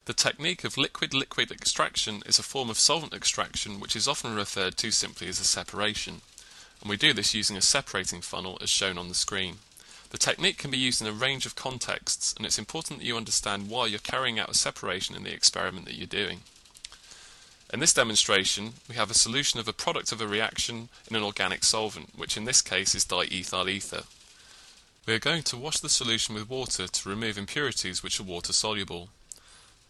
The technique of liquid-liquid extraction is a form of solvent extraction which is often referred to simply as a separation, and we do this using a separating funnel as shown on the screen. The technique can be used in a range of contexts, and it's important that you understand why you're carrying out a separation in the experiment that you're doing. In this demonstration, we have a solution of a product of a reaction in an organic solvent, which in this case is diethyl ether. We are going to wash the solution with water to remove impurities which are water soluble.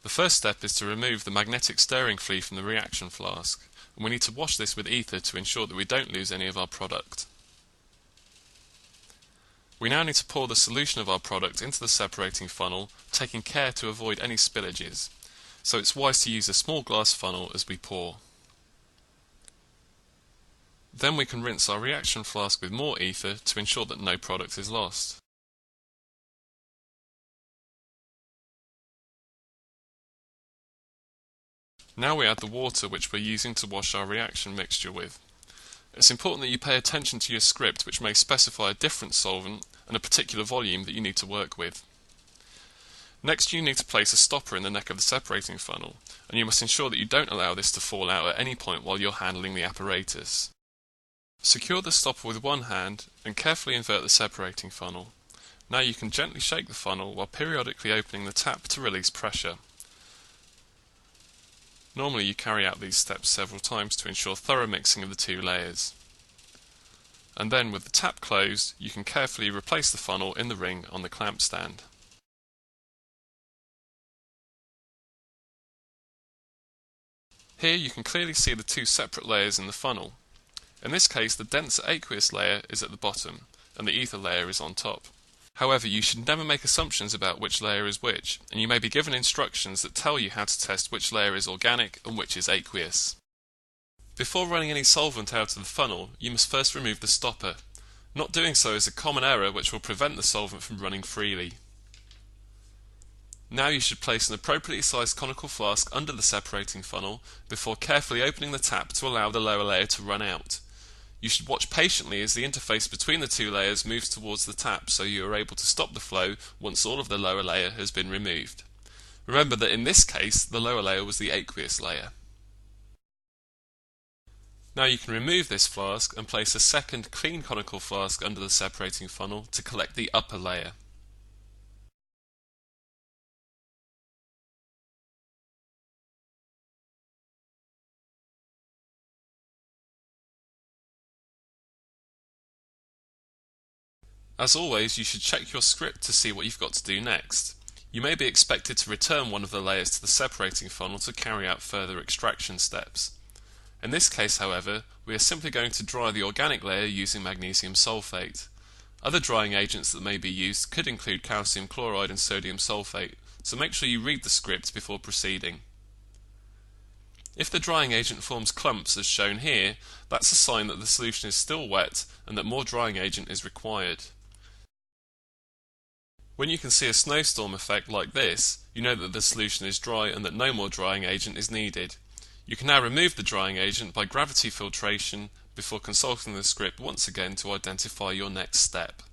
The first step is to remove the magnetic stirring flea from the reaction flask, and we need to wash this with ether to ensure that we don't lose any of our product. We now need to pour the solution of our product into the separating funnel, taking care to avoid any spillages, so it's wise to use a small glass funnel as we pour. Then we can rinse our reaction flask with more ether to ensure that no product is lost. Now we add the water which we're using to wash our reaction mixture with. It's important that you pay attention to your script, which may specify a different solvent and a particular volume that you need to work with. Next, you need to place a stopper in the neck of the separating funnel, and you must ensure that you don't allow this to fall out at any point while you're handling the apparatus. Secure the stopper with one hand and carefully invert the separating funnel. Now you can gently shake the funnel while periodically opening the tap to release pressure. Normally you carry out these steps several times to ensure thorough mixing of the two layers. And then with the tap closed, you can carefully replace the funnel in the ring on the clamp stand. Here you can clearly see the two separate layers in the funnel. In this case, the denser aqueous layer is at the bottom and the ether layer is on top. However, you should never make assumptions about which layer is which, and you may be given instructions that tell you how to test which layer is organic and which is aqueous. Before running any solvent out of the funnel, you must first remove the stopper. Not doing so is a common error which will prevent the solvent from running freely. Now you should place an appropriately sized conical flask under the separating funnel before carefully opening the tap to allow the lower layer to run out. You should watch patiently as the interface between the two layers moves towards the tap so you are able to stop the flow once all of the lower layer has been removed. Remember that in this case the lower layer was the aqueous layer. Now you can remove this flask and place a second clean conical flask under the separating funnel to collect the upper layer. As always, you should check your script to see what you've got to do next. You may be expected to return one of the layers to the separating funnel to carry out further extraction steps. In this case, however, we are simply going to dry the organic layer using magnesium sulfate. Other drying agents that may be used could include calcium chloride and sodium sulfate, so make sure you read the script before proceeding. If the drying agent forms clumps as shown here, that's a sign that the solution is still wet and that more drying agent is required. When you can see a snowstorm effect like this, you know that the solution is dry and that no more drying agent is needed. You can now remove the drying agent by gravity filtration before consulting the script once again to identify your next step.